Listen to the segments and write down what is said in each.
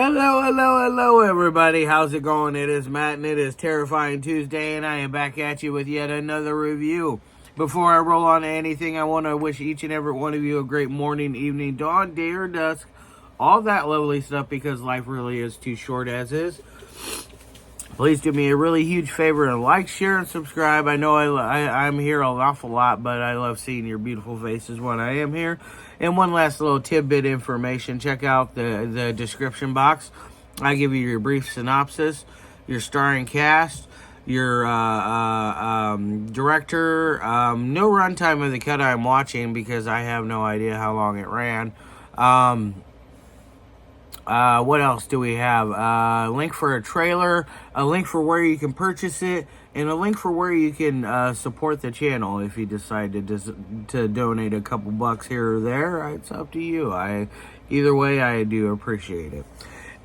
Hello, everybody. How's it going? It is Matt, and it is Terrifying Tuesday, and I am back at you with yet another review. Before I roll on to anything, I want to wish each and every one of you a great morning, evening, dawn, day, or dusk. All that lovely stuff, because life really is too short as is. Please do me a really huge favor and like, share, and subscribe. I know I'm here an awful lot, but I love seeing your beautiful faces when I am here. And one last little tidbit information. Check out the description box. I give you your brief synopsis, your starring cast, your director, no runtime of the cut I'm watching because I have no idea how long it ran. What else do we have? A link for a trailer, a link for where you can purchase it, and a link for where you can support the channel if you decide to donate a couple bucks here or there. It's up to you. Either way, I do appreciate it.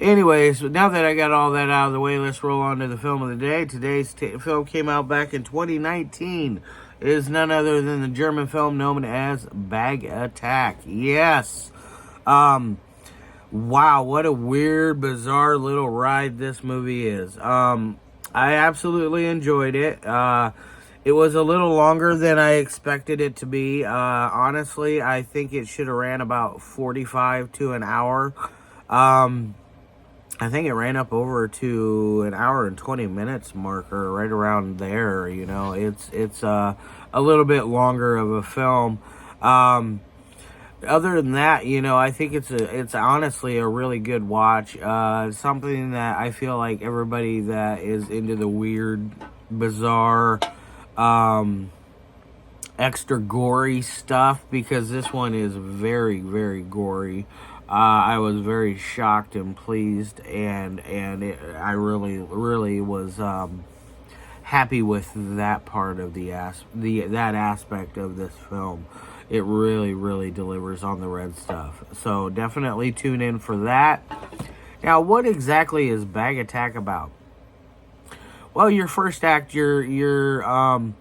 Anyways, now that I got all that out of the way, let's roll on to the film of the day. Today's film came out back in 2019. It is none other than the German film known as Bag Attack. Yes. Wow, what a weird, bizarre little ride this movie is. I absolutely enjoyed it. It was a little longer than I expected it to be. Honestly, I think it should have ran about 45 to an hour. I think it ran up over to an hour and 20 minutes marker, right around there. You know, it's a little bit longer of a film. Other than that, you know, I think it's honestly a really good watch. Something that I feel like everybody that is into the weird, bizarre, extra gory stuff, because this one is very, very gory. I was very shocked and pleased, and I really was happy with that part of that aspect of this film. It really delivers on the red stuff. So definitely tune in for that. Now, what exactly is Bag Attack about? Well, your first act, you're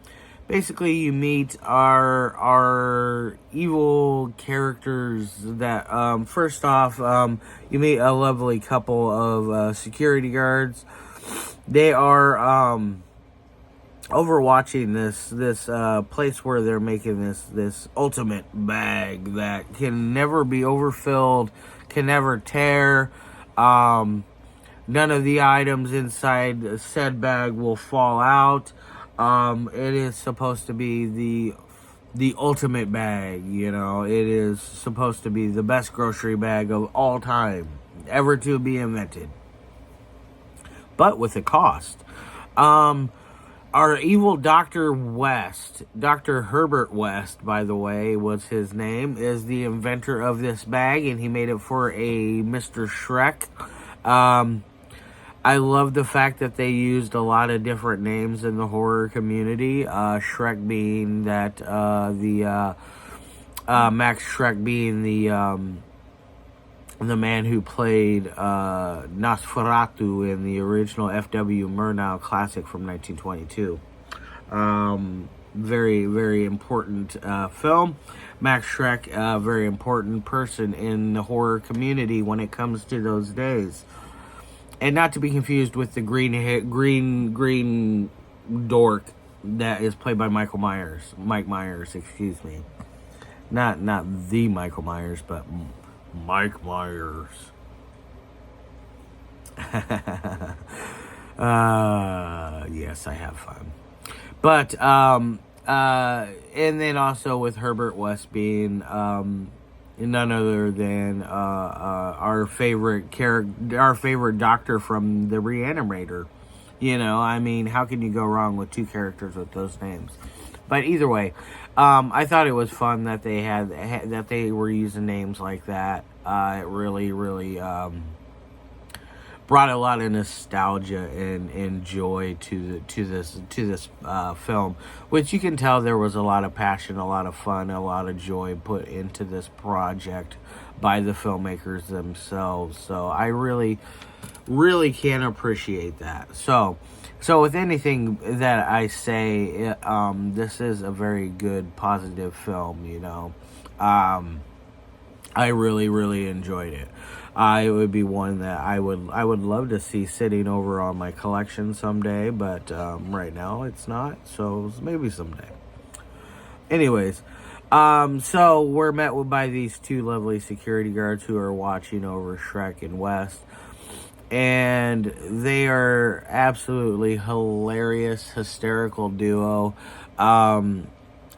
basically you meet our evil characters that first off, you meet a lovely couple of security guards. They are overwatching this place where they're making this ultimate bag that can never be overfilled, can never tear. None of the items inside said bag will fall out. It is supposed to be the ultimate bag, you know. It is supposed to be the best grocery bag of all time ever to be invented, but with a cost. Our evil Dr. West, Dr. Herbert West, by the way, was his name, is the inventor of this bag, and he made it for a Mr. Shrek. I love the fact that they used a lot of different names in the horror community. Shrek being that, Max Shrek being the man who played Nosferatu in the original F.W. Murnau classic from 1922. Very, very important film. Max Shrek, a very important person in the horror community when it comes to those days. And not to be confused with the green dork that is played by Mike Myers, excuse me. Not the Michael Myers, but Mike Myers. Yes, I have fun. But, and then also with Herbert West being, none other than, our favorite doctor from The Reanimator. You know, I mean, how can you go wrong with two characters with those names? But either way, I thought it was fun that they were using names like that. It really brought a lot of nostalgia and joy to this film, which you can tell there was a lot of passion, a lot of fun, a lot of joy put into this project by the filmmakers themselves. So I really can appreciate that. So with anything that I say, this is a very good, positive film, you know. I really enjoyed it. It would be one that I would love to see sitting over on my collection someday, but right now it's not. So maybe someday. Anyways, so we're met by these two lovely security guards who are watching over Shrek and West. And they are absolutely hilarious, hysterical duo. The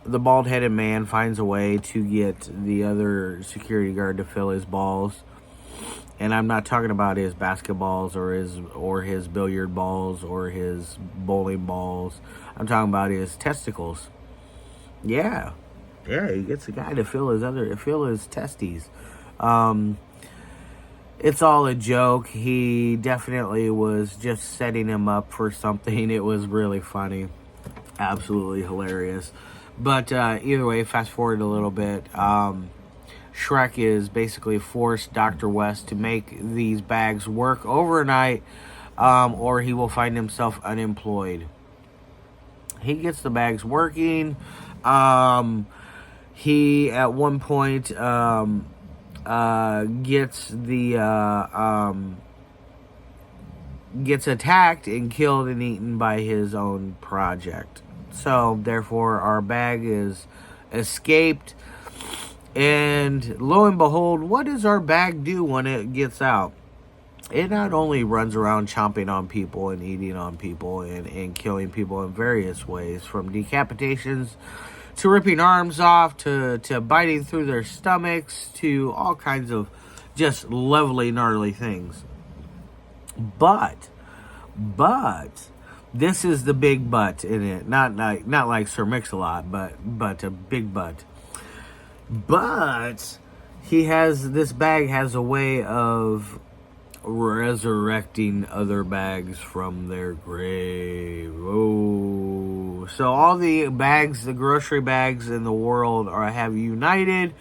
bald-headed man finds a way to get the other security guard to fill his balls. And I'm not talking about his basketballs or his billiard balls or his bowling balls. I'm talking about his testicles. Yeah, he gets a guy to fill his testes. It's all a joke. He definitely was just setting him up for something. It was really funny. Absolutely hilarious. But either way, fast forward a little bit. Shrek is basically forced Dr. West to make these bags work overnight, or he will find himself unemployed. He gets the bags working. He, at one point... gets attacked and killed and eaten by his own project. So therefore our bag is escaped, and lo and behold, what does our bag do when it gets out? It not only runs around chomping on people and eating on people and killing people in various ways, from decapitations to ripping arms off, to biting through their stomachs, to all kinds of just lovely, gnarly things. But, this is the big but in it. Not like Sir Mix-a-Lot, but a big but. But, this bag has a way of resurrecting other bags from their grave. Oh, so all the bags, the grocery bags in the world have united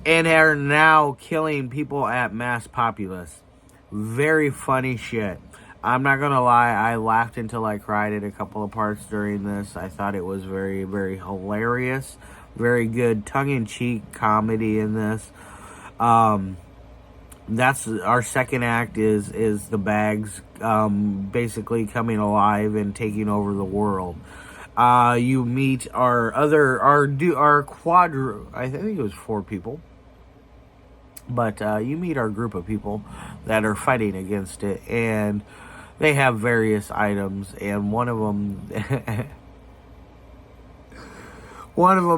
and are now killing people at mass populace. Very funny shit. I'm not gonna lie, I laughed until I cried at a couple of parts during this. I thought it was very, very hilarious. Very good tongue-in-cheek comedy in this. That's our second act is the bags basically coming alive and taking over the world. You meet our quadru. I think it was 4 people, but you meet our group of people that are fighting against it, and they have various items, and one of them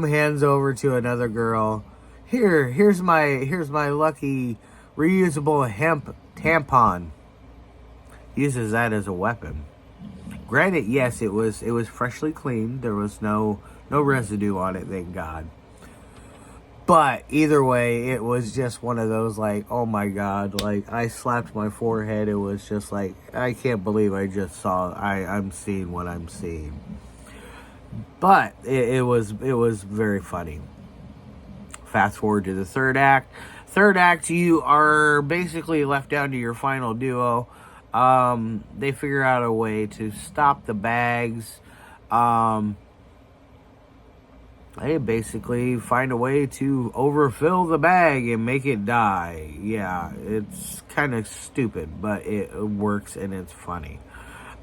hands over to another girl. Here's my lucky reusable hemp tampon. Uses that as a weapon. Granted, yes, it was freshly cleaned. There was no residue on it, thank God. But either way, it was just one of those, like, oh my God, like, I slapped my forehead. It was just like, I can't believe I just saw, I'm seeing what I'm seeing. But it was very funny. Fast forward to the third act. Third act, you are basically left down to your final duo. They figure out a way to stop the bags. They basically find a way to overfill the bag and make it die. Yeah, it's kind of stupid, but it works and it's funny.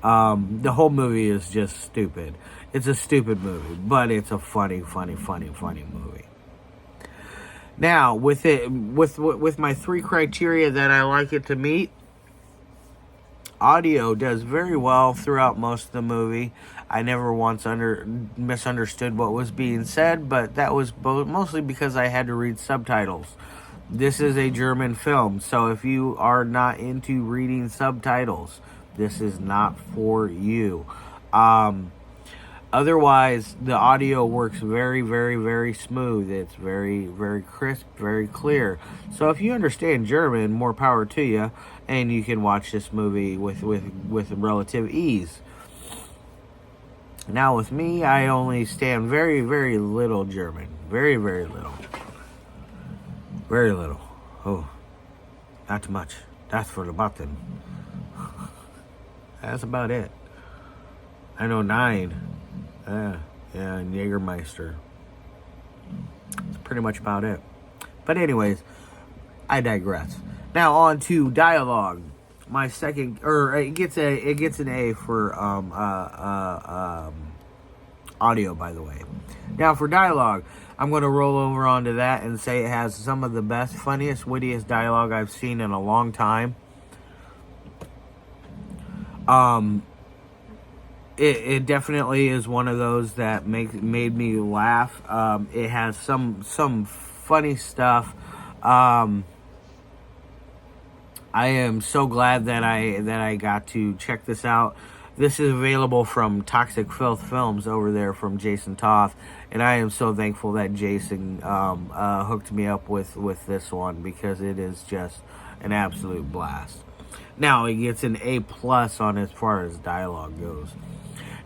The whole movie is just stupid. It's a stupid movie, but it's a funny movie. Now, with my 3 criteria that I like it to meet, audio does very well throughout most of the movie. I never once misunderstood what was being said, but that was mostly because I had to read subtitles. This is a German film, so if you are not into reading subtitles, this is not for you. Otherwise, the audio works very, very, very smooth. It's very, very crisp, very clear. So if you understand German, more power to you, and you can watch this movie with relative ease. Now with me, I only stand very, very little German. Very, very little. Very little. Oh, not too much. That's for the button. That's about it. I know 9. Yeah, Jägermeister. That's pretty much about it. But anyways, I digress. Now on to dialogue. My second, or it gets an A for audio, by the way. Now for dialogue, I'm going to roll over onto that and say it has some of the best, funniest, wittiest dialogue I've seen in a long time. It definitely is one of those that made me laugh. It has some funny stuff. I am so glad that I got to check this out. This is available from Toxic Filth Films over there from Jason Toth, and I am so thankful that Jason hooked me up with this one, because it is just an absolute blast. Now it gets an A+ on as far as dialogue goes.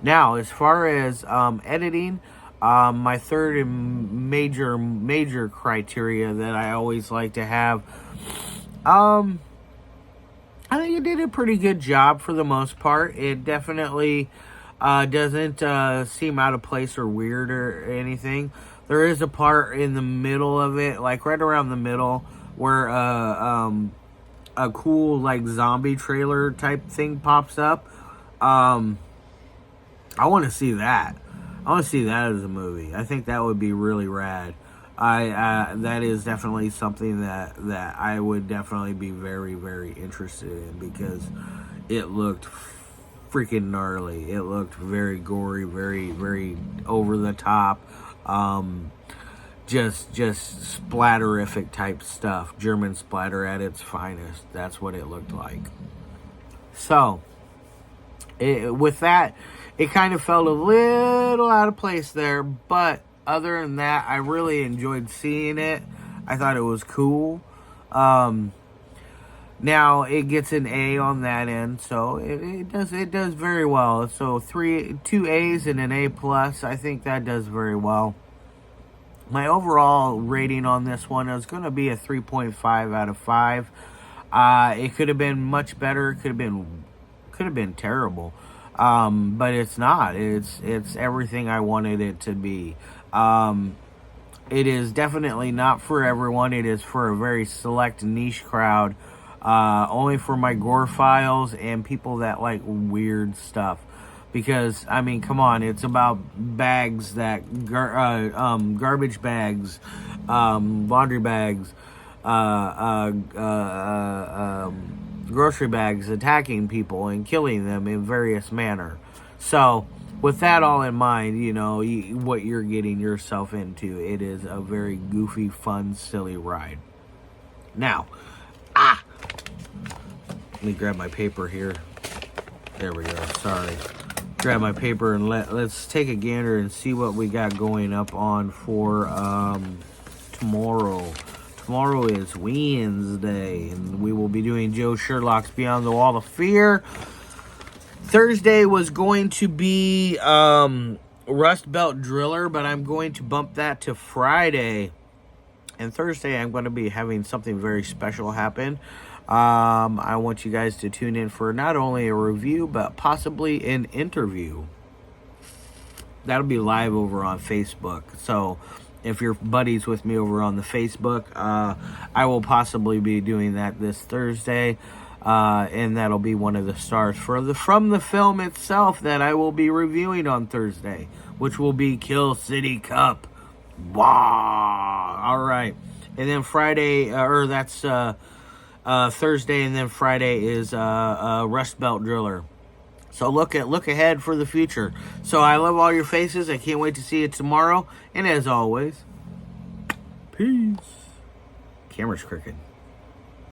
Now, as far as editing, my third and major criteria that I always like to have, I think it did a pretty good job for the most part. It definitely doesn't seem out of place or weird or anything. There is a part in the middle of it, like right around the middle, where a cool like zombie trailer type thing pops up. I want to see that. I want to see that as a movie. I think that would be really rad. That is definitely something that I would definitely be very, very interested in, because it looked freaking gnarly. It looked very gory, very, very over the top. Just splatterific type stuff. German splatter at its finest. That's what it looked like. So, with that, it kind of felt a little out of place there, but other than that, I really enjoyed seeing it. I thought it was cool. Now it gets an A on that end, so it does very well. So 2 A's and an A+. I think that does very well. My overall rating on this one is going to be a 3.5 out of 5. It could have been much better. It could have been terrible. But it's not. It's everything I wanted it to be. It is definitely not for everyone. It is for a very select niche crowd. Only for my gore files and people that like weird stuff. Because, I mean, come on, it's about bags that, garbage bags, laundry bags, grocery bags attacking people and killing them in various manner. So, with that all in mind, you know, what you're getting yourself into. It is a very goofy, fun, silly ride. Now, let me grab my paper here. There we go, sorry. Grab my paper and let's take a gander and see what we got going up on for tomorrow. Tomorrow is Wednesday, and we will be doing Joe Sherlock's Beyond the Wall of Fear. Thursday was going to be Rust Belt Driller, but I'm going to bump that to Friday. And Thursday, I'm going to be having something very special happen. I want you guys to tune in for not only a review, but possibly an interview. That'll be live over on Facebook. So if you're buddies with me over on the Facebook, I will possibly be doing that this Thursday. And that'll be one of the stars from the film itself that I will be reviewing on Thursday, which will be Kill City Cup. Wow! All right, and then Friday, that's Thursday, and then Friday is Rust Belt Driller. So look ahead for the future. So I love all your faces. I can't wait to see you tomorrow. And as always, peace. Camera's crooked.